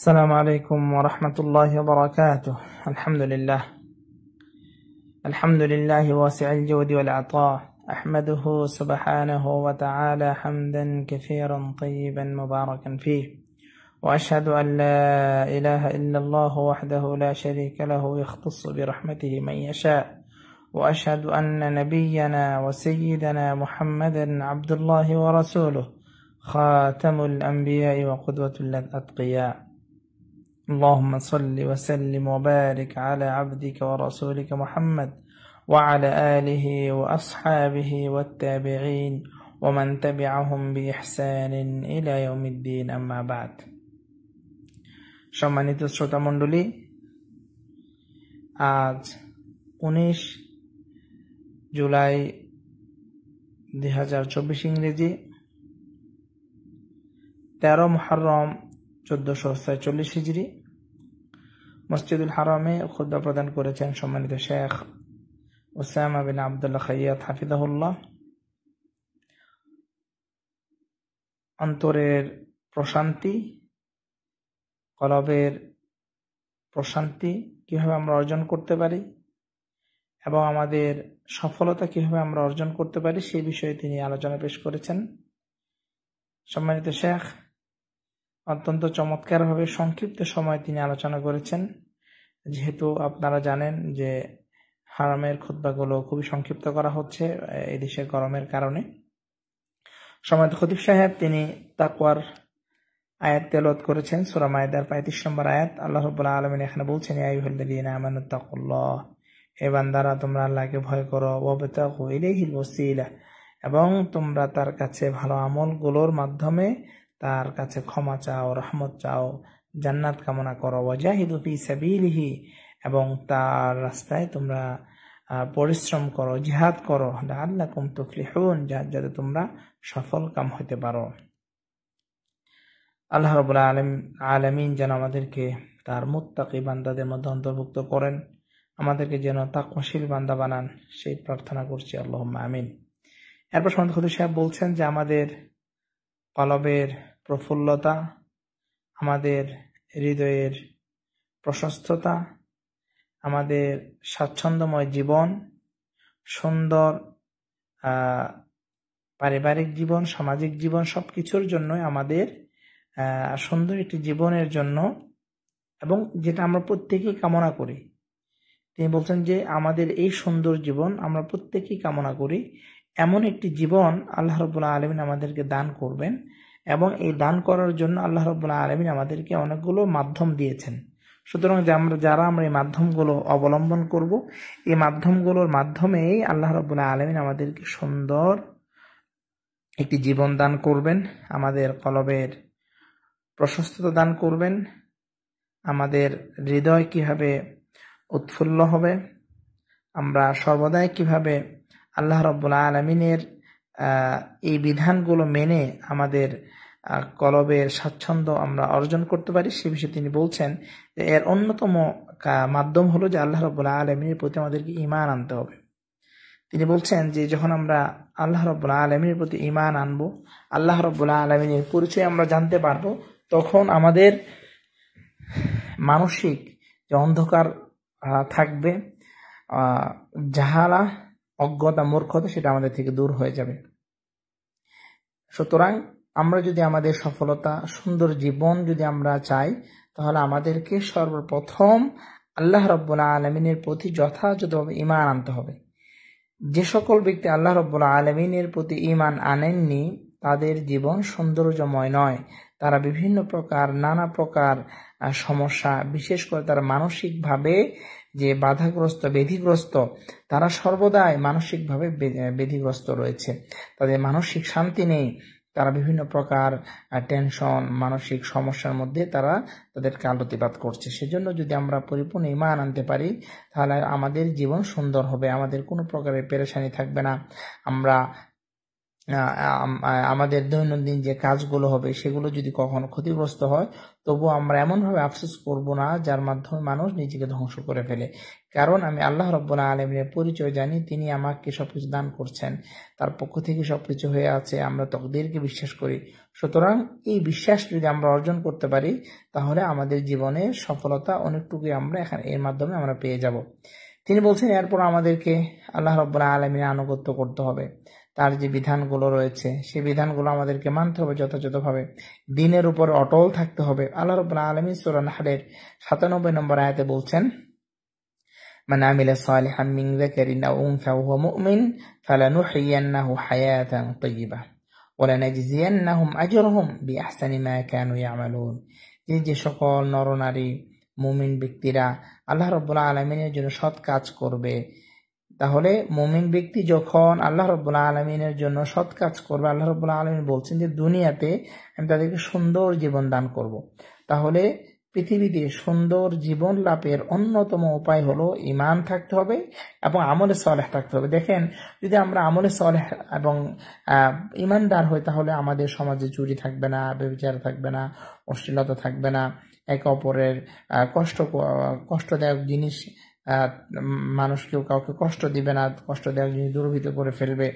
السلام عليكم ورحمة الله وبركاته. الحمد لله واسع الجود والعطاء، أحمده سبحانه وتعالى حمدا كثيرا طيبا مباركا فيه، وأشهد أن لا إله إلا الله وحده لا شريك له يختص برحمته من يشاء، وأشهد أن نبينا وسيدنا محمدا عبد الله ورسوله خاتم الأنبياء وقدوة الأتقياء. اللهم صل وسلم وبارك على عبدك ورسولك محمد وعلى آله وأصحابه والتابعين ومن تبعهم بإحسان إلى يوم الدين، أما بعد। সম্মানিত শ্রোতা মণ্ডলী, আজ 19 জুলাই 2024 ইংরেজি, 13 মুহররম 1446 হিজরি, মসজিদুল হারামে খুতবা প্রদান করেছেন সম্মানিত শেখ উসামা বিন আব্দুল্লাহ খাইয়াত হাফিজাহুল্লাহ। অন্তরের প্রশান্তি, কলবের প্রশান্তি কিভাবে আমরা অর্জন করতে পারি এবং আমাদের সফলতা কিভাবে আমরা অর্জন করতে পারি সেই বিষয়ে তিনি আলোচনা পেশ করেছেন। সম্মানিত শেখ অত্যন্ত চমৎকারভাবে সংক্ষিপ্ত সময় তিনি আলোচনা করেছেন। যেহেতু আপনারা জানেন যে হারামের খুতবাগুলো খুবই সংক্ষিপ্ত করা হচ্ছে এই দেশের গরমের কারণে। সম্মানিত খতিব সাহেব তিনি তাকওয়ার আয়াত তেলাওয়াত করেছেন, সূরা মায়েদার 35 নম্বর আয়াত। আল্লাহ রাব্বুল আলামিন এখানে বলছেন, ইয়া আইয়ুহাল্লাযীনা আমানুত্তাকুল্লাহ, হে বান্দারা তোমরা আল্লাহকে ভয় করো, ওয়াবতাগু ইলাইহিল ওয়াসিলা, এবং তোমরা তার কাছে ভালো আমলগুলোর মাধ্যমে তার কাছে ক্ষমা চাও, রহমত চাও, জান্নাত কামনা করো। ওয়াজাহিদু ফি সাবিলিহি, এবং তার রাস্তায় তোমরা পরিশ্রম করো, জিহাদ করো, লাআল্লাকুম তুফলিহুন, যাতে তোমরা সফল কাম হতে পারো। আল্লাহ রাব্বুল আলামিন যেন আমাদেরকে তার মুত্তাকি বান্দাদের মধ্যে অন্তর্ভুক্ত করেন, আমাদেরকে যেন তাকওয়াশীল বান্দা বানান, সেই প্রার্থনা করছি, আল্লাহুম্মা আমিন। এরপর সম্মানিত খতিব সাহেব বলছেন যে আমাদের কলবের প্রফুল্লতা, আমাদের হৃদয়ের প্রশস্ততা, আমাদের স্বাচ্ছন্দ্যময় জীবন, সুন্দর পারিবারিক জীবন, সামাজিক জীবন, সবকিছুর জন্য আমাদের সুন্দর একটি জীবনের জন্য, এবং যেটা আমরা প্রত্যেকেই কামনা করি, তিনি বলছেন যে আমাদের এই সুন্দর জীবন আমরা প্রত্যেকেই কামনা করি, এমন একটি জীবন আল্লাহ রাব্বুল আলামিন আমাদেরকে দান করবেন, এবং এই দান করার জন্য আল্লাহ রাব্বুল আলামিন আমাদেরকে অনেকগুলো মাধ্যম দিয়েছেন। সুতরাং যারা আমরা এই মাধ্যমগুলো অবলম্বন করব, এই মাধ্যমগুলোর মাধ্যমেই আল্লাহ রাব্বুল আলামিন আমাদেরকে সুন্দর একটি জীবন দান করবেন, আমাদের কলবের প্রশস্ততা দান করবেন, আমাদের হৃদয় কিভাবে উৎফুল্ল হবে, আমরা সর্বদাই কিভাবে আল্লাহ রাব্বুল আলামিনের এই বিধানগুলো মেনে আমাদের কলবের স্বাচ্ছন্দ্য আমরা অর্জন করতে পারি, সে বিষয়ে তিনি বলছেন যে এর অন্যতম মাধ্যম হলো যে আল্লাহ রাব্বুল আলামিনের প্রতি আমাদেরকে ঈমান আনতে হবে। তিনি বলছেন যে যখন আমরা আল্লাহ রাব্বুল আলামিনের প্রতি ঈমান আনবো, আল্লাহ রাব্বুল আলামিনের পরিচয় আমরা জানতে পারবো, তখন আমাদের মানসিক যে অন্ধকার থাকবে, জাহালা, অজ্ঞতা, মূর্খতা, সেটা আমাদের থেকে দূর হয়ে যাবে। সুতরাং আমরা যদি আমাদের সফলতা, সুন্দর জীবন যদি আমরা চাই, তাহলে আমাদেরকে সর্বপ্রথম আল্লাহ রাব্বুল আলামিনের প্রতি যথাযথভাবে ঈমান আনতে হবে। যে সকল ব্যক্তি আল্লাহ রাব্বুল আলামিনের প্রতি ঈমান আনেননি, তাদের জীবন সৌন্দর্যময় নয়। তারা বিভিন্ন প্রকার, নানা প্রকার সমস্যা, বিশেষ করে তারা মানসিকভাবে যে বাধাগ্রস্ত, ব্যাধিগ্রস্ত, তারা সর্বদাই মানসিকভাবে ব্যাধিগ্রস্ত রয়েছে, তাদের মানসিক শান্তি নেই, তারা বিভিন্ন প্রকার টেনশন, মানসিক সমস্যার মধ্যে তারা তাদেরকে আলোতিপাত করছে। সেজন্য যদি আমরা পরিপূর্ণ ঈমান আনতে পারি, তাহলে আমাদের জীবন সুন্দর হবে, আমাদের কোনো প্রকারের পেরেশানি থাকবে না, আমরা আমাদের দৈনন্দিন যে কাজগুলো হবে সেগুলো যদি কখনো ক্ষতিগ্রস্ত হয়, তবু আমরা এমনভাবে আফসোস করব না যার মাধ্যমে মানুষ নিজেকে ধ্বংস করে ফেলে। কারণ আমি আল্লাহ রাব্বুল আলামিনের পরিচয় জানি, তিনি আমাকে সবকিছু দান করছেন, তার পক্ষ থেকে সবকিছু হয়ে আছে, আমরা তকদীরকে বিশ্বাস করি। সুতরাং এই বিশ্বাস যদি আমরা অর্জন করতে পারি, তাহলে আমাদের জীবনে সফলতা অনেকটুকুই আমরা এর মাধ্যমে আমরা পেয়ে যাব। তিনি বলছেন এরপর আমাদেরকে আল্লাহ রাব্বুল আলামিনের আনুগত্য করতে হবে, তার যে বিধানগুলো রয়েছে সেই বিধানগুলো আমাদেরকে মানতে হবে যথাযথভাবে, দ্বীনের উপর অটল থাকতে হবে। আল্লাহ রাব্বুল আলামিন সূরা নাহলের 97 নম্বর আয়াতে বলছেন, মান আমিলা সালিহান মিন যাকারিন আও উনসা ওয়া হুয়া মুমিন ফালানুহয়িয়ান্নাহু হায়াতান তাইয়্যিবা ওয়া লানাজজিয়ান্নাহুম আজরাহুম বিআহসানি মা কানু ইয়ামালুন। যে সকল নরনারী মুমিন ব্যক্তিরা আল্লাহ রাব্বুল আলামিনের জন্য সৎ কাজ করবে, তাহলে মুমিন ব্যক্তি যখন আল্লাহ রাব্বুল আলামিনের জন্য সৎ কাজ করবে, আল্লাহ রাব্বুল আলামিন বলছেন যে দুনিয়াতে আমি তাদেরকে সুন্দর জীবন দান করব। তাহলে পৃথিবীতে সুন্দর জীবন লাভের অন্যতম উপায় হলো ঈমান থাকতে হবে এবং আমলে সালেহ থাকতে হবে। দেখেন, যদি আমরা আমলে সালেহ এবং ঈমানদার হই, তাহলে আমাদের সমাজে চুরি থাকবে না, ব্যভিচার থাকবে না, অশ্লীলতা থাকবে না, একে অপরের কষ্টদায়ক জিনিস, মানুষ কেউ কাউকে কষ্ট দিবে না, কষ্ট দেওয়ার জিনিস দূরীভূত করে ফেলবে,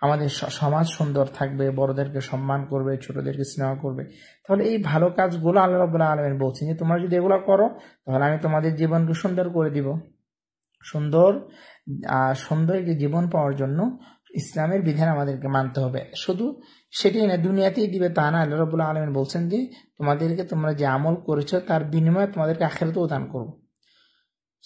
আমাদের সমাজ সুন্দর থাকবে, বড়দেরকে সম্মান করবে, ছোটদেরকে স্নেহ করবে। তাহলে এই ভালো কাজগুলো আল্লাহ রাব্বুল আলামিন বলছেন যে তোমরা যদি এগুলো করো, তাহলে আমি তোমাদের জীবনকে সুন্দর করে দিব। সুন্দর একটি জীবন পাওয়ার জন্য ইসলামের বিধান আমাদেরকে মানতে হবে। শুধু সেটাই না, দুনিয়াতেই দিবে তা না, আল্লাহ রাব্বুল আলামিন বলছেন যে তোমাদেরকে তোমরা যে আমল করেছো তার বিনিময়ে তোমাদেরকে আখিরাতেও দান করবো।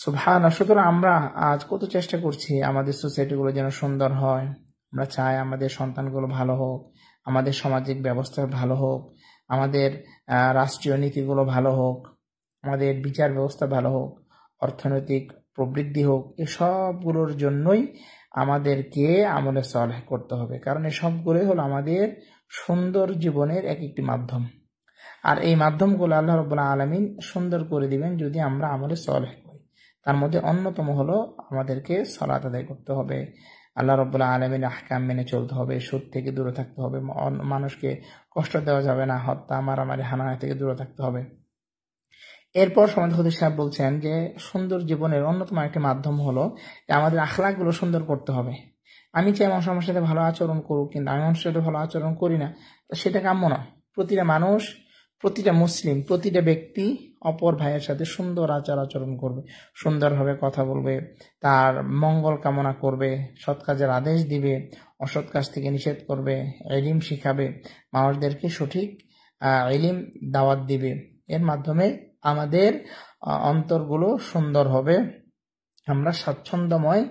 সুবহানাল্লাহ। সুতরাং আমরা আজ কত চেষ্টা করছি আমাদের সোসাইটিগুলো যেন সুন্দর হয়। আমরা চাই আমাদের সন্তানগুলো ভালো হোক, আমাদের সামাজিক ব্যবস্থা ভালো হোক, আমাদের রাষ্ট্রীয় নীতিগুলো ভালো হোক, আমাদের বিচার ব্যবস্থা ভালো হোক, অর্থনৈতিক প্রবৃদ্ধি হোক। এসবগুলোর জন্যই আমাদেরকে আমলে সালেহ করতে হবে, কারণ এসবগুলোই হলো আমাদের সুন্দর জীবনের এক একটি মাধ্যম। আর এই মাধ্যমগুলো আল্লাহ রাব্বুল আলামিন সুন্দর করে দিবেন যদি আমরা আমলে সালেহ করি। তার মধ্যে অন্যতম হলো আমাদেরকে সালাত আদায় করতে হবে, আল্লাহ রাব্বুল আলামিনের আহকাম মেনে চলতে হবে, সুদ থেকে দূরে থাকতে হবে, মানুষকে কষ্ট দেওয়া যাবে না, হত্যা মারামারি হানাহানি থেকে দূরে থাকতে হবে। এরপর সমাজের খতিব সাহেব বলছেন যে সুন্দর জীবনের অন্যতম একটি মাধ্যম হলো যে আমাদের আখলাকগুলো সুন্দর করতে হবে। আমি চাই মানুষ আমার সাথে ভালো আচরণ করুক, কিন্তু আমি মানুষের সাথে ভালো আচরণ করি না, তো সেটা কাম্য নয়। প্রতিটা মানুষ, প্রতিটা মুসলিম, প্রতিটা ব্যক্তি অপর ভাইয়ের সাথে সুন্দর আচরণ করবে, সুন্দরভাবে কথা বলবে, তার মঙ্গল কামনা করবে, সৎ কাজের আদেশ দিবে, অসৎ কাজ থেকে নিষেধ করবে, ইলম শিখাবে, মানুষদেরকে সঠিক ইলম দাওয়াত দিবে। এর মাধ্যমে আমাদের অন্তরগুলো সুন্দর হবে, আমরা স্বাচ্ছন্দ্যময়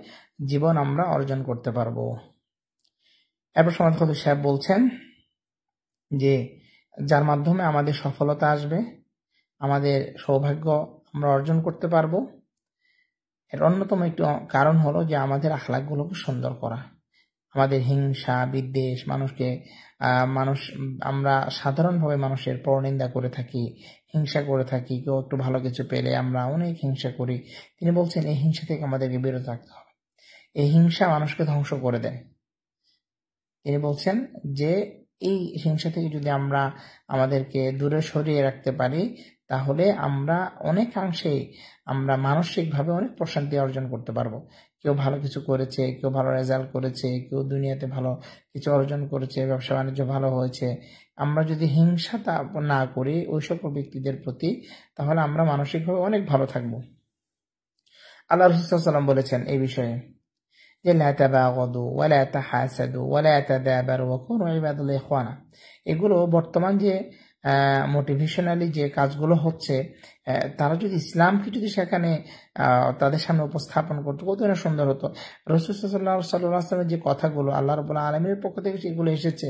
জীবন আমরা অর্জন করতে পারবো। এরপর সমাজ খতিব সাহেব বলছেন যে যার মাধ্যমে আমাদের সফলতা আসবে, আমাদের সৌভাগ্য আমরা অর্জন করতে পারবো, এর অন্যতম একটি কারণ হলো যে আমাদের আখলাকগুলোকে সুন্দর করা। আমাদের হিংসা, বিদ্বেষ, আমরা সাধারণভাবে মানুষের পরনিন্দা করে থাকি, হিংসা করে থাকি, কেউ একটু ভালো কিছু পেলে আমরা অনেক হিংসা করি। তিনি বলছেন এই হিংসা থেকে আমাদেরকে বিরত থাকতে হবে, এই হিংসা মানুষকে ধ্বংস করে দেয়। তিনি বলছেন যে এই হিংসা থেকে যদি আমরা আমাদেরকে দূরে সরিয়ে রাখতে পারি, তাহলে আমরা অনেকাংশেই আমরা মানসিকভাবে অনেক প্রশান্তি অর্জন করতে পারবো। কেউ ভালো কিছু করেছে, কেউ ভালো রেজাল্ট করেছে, কেউ দুনিয়াতে ভালো কিছু অর্জন করেছে, ব্যবসা বাণিজ্য ভালো হয়েছে, আমরা যদি হিংসাটা না করি ওই সকল ব্যক্তিদের প্রতি, তাহলে আমরা মানসিকভাবে অনেক ভালো থাকবো। আল্লাহ রাসূল সাল্লাল্লাহু আলাইহি ওয়াসাল্লাম বলেছেন এই বিষয়ে যে লা তাবাগাদু ওয়া লা তাহাসাদু ওয়া লা তাদাবারু ওয়া কুনু ইবাদাল্লাহি ইখওয়ানা। এগুলো বর্তমান যে মোটিভেশনালি যে কাজগুলো হচ্ছে, তারা যদি ইসলামকে যদি সেখানে তাদের সামনে উপস্থাপন করতো কত না সুন্দর হতো। রাসূল সাল্লাল্লাহু আলাইহি ওয়াসাল্লামের যে কথাগুলো আল্লাহ রাব্বুল আলামিনের পক্ষ থেকে সেগুলো এসেছে,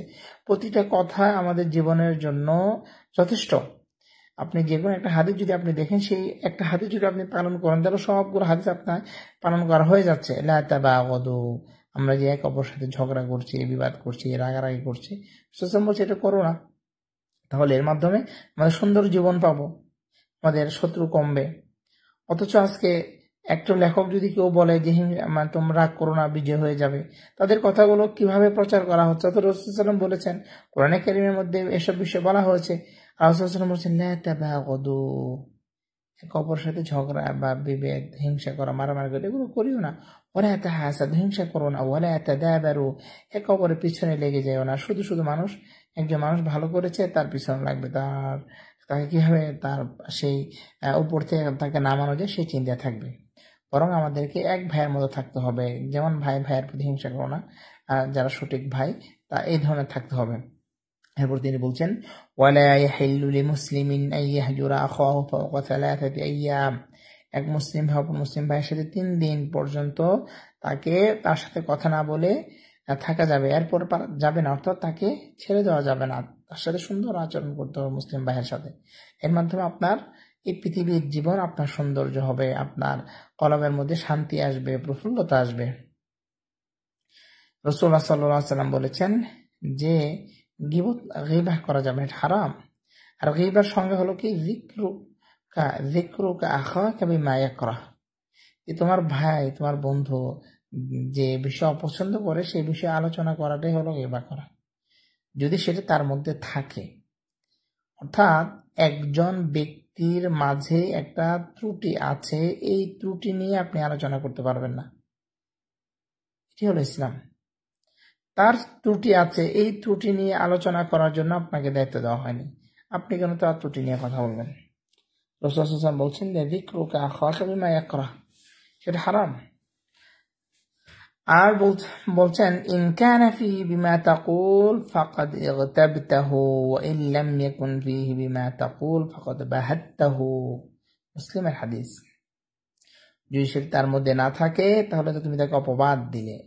প্রতিটা কথা আমাদের জীবনের জন্য যথেষ্ট। আপনি যে কোনো একটা হাদিস যদি আপনি দেখেন, সেই একটা হাদিস যদি আপনি পালন করেন, তাহলে সবগুলো হাদিস আপনার পালন করা হয়ে যাচ্ছে। লা তাবাগাদু, আমরা যে এক অপরের সাথে ঝগড়া করছি, বিবাদ করছি, রাগারাগি করছি, রাসূল বলছে এটা করো না। তাহলে এর মাধ্যমে আমাদের সুন্দর জীবন পাবো, আমাদের শত্রু কমবে। অথচ আজকে একটা লেখক যদি কেউ বলে যে তোমরা রাগ করো না, বিজয় হয়ে যাবে, তাদের কথাগুলো কিভাবে প্রচার করা হচ্ছে? তো রাসূল সাল্লাল্লাহু আলাইহি ওয়াসাল্লাম বলেছেন, কোরআনে কারীমের মধ্যে এসব বিষয়ে বলা হয়েছে। রাসূল সাল্লাল্লাহু আলাইহি ওয়াসাল্লাম বলেছেন, লা তাবাগাদু, একে অপরের সাথে ঝগড়া বা বিভেদ, হিংসা করা, মারামারি করা, এগুলো করিও না। ওয়ালা তাহাসাদু, হিংসা করো না। ওয়ালা তাদাবারু, একে অপরের পিছনে লেগে যাও না। শুধু শুধু একজন মানুষ ভালো করেছে তার পিছনে লাগবে, তাকে কিভাবে তার সেই উপর থেকে তাকে নামানো যায় সেই চিন্তা থাকবে। বরং আমাদেরকে এক ভাইয়ের মতো থাকতে হবে, যেমন ভাই ভাইয়ের প্রতি হিংসা করো না, যারা সঠিক ভাই তা এই ধরনের থাকতে হবে। এরপর তিনি বলছেন, ওয়ালা ইয়াহিল্লু লিমুসলিমিন আন ইয়াহজুরা আখাহু ফাওকা সালাসাতি আইয়াম, এক মুসলিম ভাই অপর মুসলিম ভাইয়ের সাথে 3 দিন পর্যন্ত তার সাথে কথা না বলে থাকা যাবে, এরপর যাবে না, অর্থাৎ তাকে ছেড়ে দেওয়া যাবে না, তার সাথে সুন্দর আচরণ করতে হবে মুসলিম ভাইয়ের সাথে। এর মাধ্যমে আপনার এই পৃথিবীর জীবন আপনার সৌন্দর্য হবে, আপনার কলবের মধ্যে শান্তি আসবে, প্রফুল্লতা আসবে। রাসূলুল্লাহ সাল্লাল্লাহু আলাইহি ওয়াসাল্লাম বলেছেন যে গীবত করা যাবে, এটা হারাম। আর গীবার সঙ্গে হলো কি, যিকরুকা আখাকা বিমা ইয়াকরাহ, যে তোমার ভাই তোমার বন্ধু যে বিষয় অপছন্দ করে সেই বিষয়ে আলোচনা করাটাই হলো গীবা করা, যদি সেটা তার মধ্যে থাকে। অর্থাৎ একজন ব্যক্তির মাঝে একটা ত্রুটি আছে, এই ত্রুটি নিয়ে আপনি আলোচনা করতে পারবেন না, এটি হলো ইসলাম। তার ত্রুটি আছে, এই ত্রুটি নিয়ে আলোচনা করার জন্য আপনাকে দায়িত্ব দেওয়া হয়নি, আপনি কেন তার ত্রুটি নিয়ে কথা বলবেন? রাসূলুল্লাহ সাল্লাল্লাহু আলাইহি ওয়াসাল্লাম বলছেন যে যিকরুকা আখাকা বিমা ইয়াকরাহ, সেটা হারাম। আর বলছেন, ইন কানা ফিহি বিমা তাকুল ফাকাদ ইগতাবতাহু ওয়া ইন লাম ইয়াকুন ফিহি বিমা তাকুল ফাকাদ বাহাত্তাহু, মুসলিমের হাদিস। যদি সেটা তার মধ্যে না থাকে তাহলে তো তুমি তাকে অপবাদ দিলে,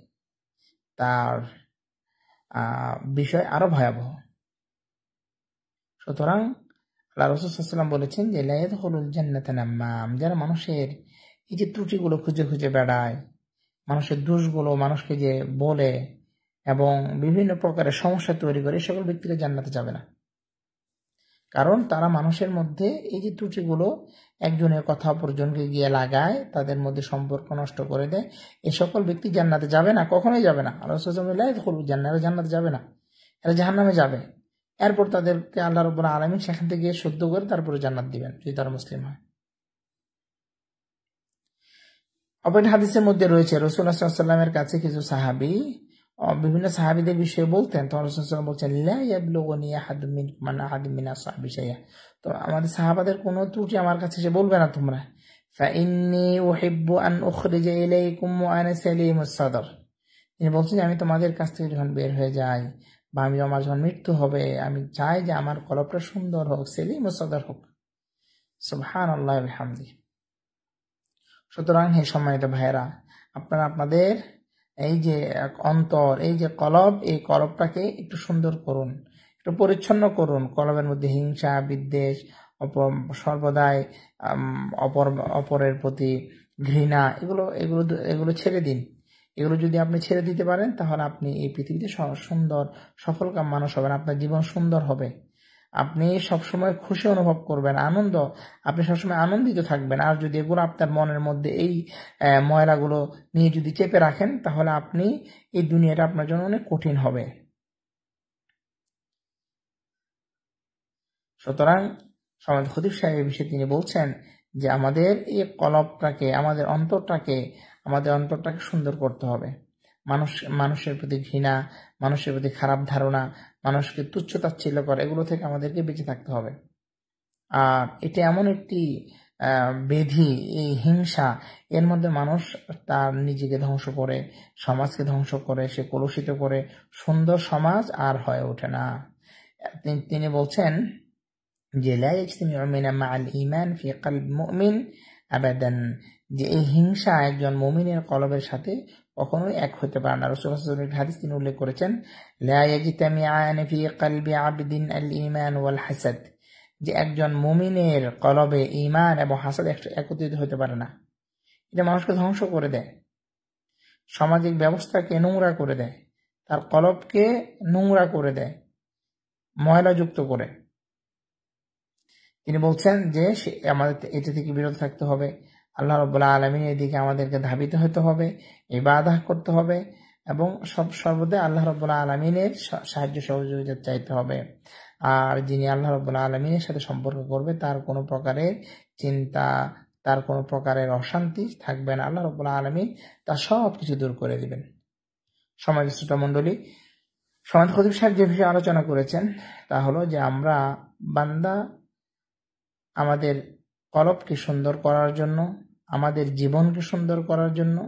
তার বিষয় আরো ভয়াবহ। সুতরাং আল্লাহ রাসূল সাল্লাল্লাহু আলাইহি ওয়াসাল্লাম বলেছেন যে লা ইয়াদখুলুল জান্নাতা নাম্মাম, যারা মানুষের এই যে ত্রুটিগুলো খুঁজে খুঁজে বেড়ায়, মানুষের দোষগুলো মানুষকে যে বলে এবং বিভিন্ন প্রকারের সমস্যা তৈরি করে, সকল ব্যক্তিরা জান্নাতে যাবে না। কারণ তারা মানুষের মধ্যে এই যে ত্রুটিগুলো একজনের কথা অপরজনকে গিয়ে লাগায়, তাদের মধ্যে সম্পর্ক নষ্ট করে দেয়, এই সকল ব্যক্তি জান্নাতে যাবে না, কখনোই যাবে না। আল্লাহ রাসূল সাল্লাল্লাহু আলাইহি ওয়াসাল্লাম জান্নাতে যাবে না, এরা জাহান্নামে যাবে। এরপর তাদেরকে আল্লাহ রাব্বুল আলামিন সেখান থেকে শুদ্ধ করে তারপরে জান্নাত দিবেন, যদি তারা মুসলিম হয়। অপর হাদিসের মধ্যে রয়েছে, রাসূলুল্লাহ সাল্লাল্লাহু আলাইহি ওয়াসাল্লামের কাছে কিছু সাহাবী বিভিন্ন সাহাবীদের বিষয়ে বলতেন, তখন রাসূল সাল্লাল্লাহু আলাইহি ওয়াসাল্লাম বলছেন, লা ইয়াবলুগুনি আহাদুম মিন আসহাবি শাইআ, তো আমাদের সাহাবাদের কোনো ত্রুটি আমার কাছে এসে বলবে না তোমরা। ফাইন্নী উহিব্বু আন উখরিজা ইলাইকুম ওয়া আনা সালিমুস সাদর, তিনি বলছেন আমি তোমাদের কাছ থেকে যখন বের হয়ে যাই বা আমার যখন মৃত্যু হবে, আমি চাই যে আমার কলবটা সুন্দর হোক, সালিমুস সাদর হোক। সুবহানাল্লাহি ওয়া বিহামদিহি। সুতরাং হে সম্মানিত ভাইয়েরা, আপনারা আপনাদের এই যে অন্তর, এই যে কলব, এই কলবটাকে একটু সুন্দর করুন, একটু পরিচ্ছন্ন করুন। কলবের মধ্যে হিংসা, বিদ্বেষ, সর্বদাই অপরের প্রতি ঘৃণা, এগুলো ছেড়ে দিন। এগুলো যদি আপনি ছেড়ে দিতে পারেন তাহলে আপনি এই পৃথিবীতে সুন্দর সফলকাম মানুষ হবেন, আপনার জীবন সুন্দর হবে, আপনি সবসময় খুশি অনুভব করবেন, আপনি সবসময় আনন্দিত থাকবেন। আর যদি এগুলো আপনার মনের মধ্যে এই ময়লাগুলো নিয়ে যদি চেপে রাখেন তাহলে আপনি এই দুনিয়াটা আপনার জন্য অনেক কঠিন হবে। সুতরাং সমাজ খতিব সাহেব এই বিষয়ে তিনি বলছেন যে আমাদের এই কলবটাকে, আমাদের অন্তরটাকে সুন্দর করতে হবে। মানুষের প্রতি ঘৃণা, মানুষের প্রতি খারাপ ধারণা, মানুষকে তুচ্ছ তাচ্ছিল্য করে, এগুলো থেকে আমাদেরকে বেঁচে থাকতে হবে। আর এটা এমন একটি ব্যাধি, এই হিংসা, এর মধ্যে মানুষ তার নিজেকে ধ্বংস করে, সমাজকে ধ্বংস করে, সে কলুষিত করে, সুন্দর সমাজ আর হয়ে ওঠে না। তিনি বলছেন যে লা ইয়াজতামিউ মা'আল ঈমান ফি কলব মুমিন আবাদান, যে এই হিংসা একজন মুমিনের কলবের সাথে কখনোই এক হতে পারে না। রাসূলুল্লাহ সাল্লাল্লাহু আলাইহি ওয়াসাল্লাম হাদিস তিনি উল্লেখ করেছেন, লা ইয়াজতামিআন ফি কলবি আবদিন আল ঈমান ওয়াল হাসাদ, যে একজন মুমিনের কলবে ঈমান এবং হাসাদ একত্রিত হতে পারে না। এটা মানুষকে ধ্বংস করে দেয়, সামাজিক ব্যবস্থাকে নোংরা করে দেয়, তার কলবকে নোংরা করে দেয়, ময়লাযুক্ত করে। তিনি বলছেন যে আমাদের এটা থেকে বিরত থাকতে হবে। আল্লাহ রাব্বুল আলামিনের দিকে আমাদেরকে ধাবিত হতে হবে, ইবাদত করতে হবে এবং সর্বদা আল্লাহ রাব্বুল আলামিনের সাহায্য সহযোগিতা চাইতে হবে। আর যিনি আল্লাহ রাব্বুল আলামিনের সাথে সম্পর্ক করবে তার কোনো প্রকারের চিন্তা, তার কোনো প্রকারের অশান্তি থাকবে না। আল্লাহ রাব্বুল আলামিন তার সব কিছু দূর করে দিবেন। সমাজ শ্রোতা মণ্ডলী, সমাজ খতিব সাহেব যে বিষয়ে আলোচনা করেছেন তা হলো যে আমরা বান্দা আমাদের কলবকে সুন্দর করার জন্য, আমাদের জীবনকে সুন্দর করার জন্য,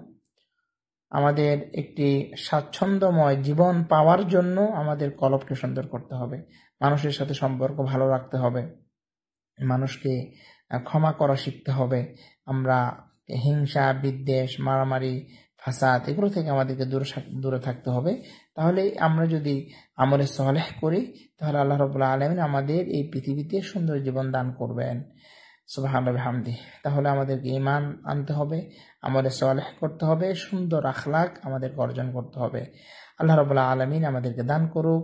আমাদের একটি স্বাচ্ছন্দ্যময় জীবন পাওয়ার জন্য আমাদের কলবকে সুন্দর করতে হবে। মানুষের সাথে সম্পর্ক ভালো রাখতে হবে, মানুষকে ক্ষমা করা শিখতে হবে। আমরা হিংসা, বিদ্বেষ, মারামারি, ফাসাদ এগুলো থেকে আমাদেরকে দূরে থাকতে হবে। তাহলে আমরা যদি আমলে সালেহ করি তাহলে আল্লাহ রাব্বুল আলামিন আমাদের এই পৃথিবীতে সুন্দর জীবন দান করবেন। সুবহানাল্লাহি ওয়া বিহামদিহি। তাহলে আমাদেরকে ঈমান আনতে হবে, আমলে সালেহ করতে হবে, সুন্দর আখলাক আমাদেরকে অর্জন করতে হবে। আল্লাহ রাব্বুল আলামিন আমাদেরকে দান করুক।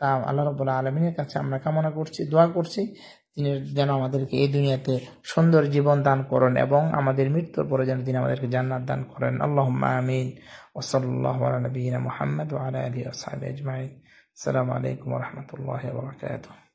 তা আল্লাহ রাব্বুল আলামিনের কাছে আমরা কামনা করছি, দোয়া করছি তিনি যেন আমাদেরকে এই দুনিয়াতে সুন্দর জীবন দান করেন এবং আমাদের মৃত্যুর পরে যেন তিনি আমাদেরকে জান্নাত দান করেন। আল্লাহুম্মা আমিন। ওয়া সাল্লাল্লাহু আলা নবিয়িনা মুহাম্মদ ওয়া আলা আলিহি ওয়া সাহবিহি আজমাইন। আসসালামু আলাইকুম ওয়া রাহমাতুল্লাহি ওয়া বারাকাতুহু।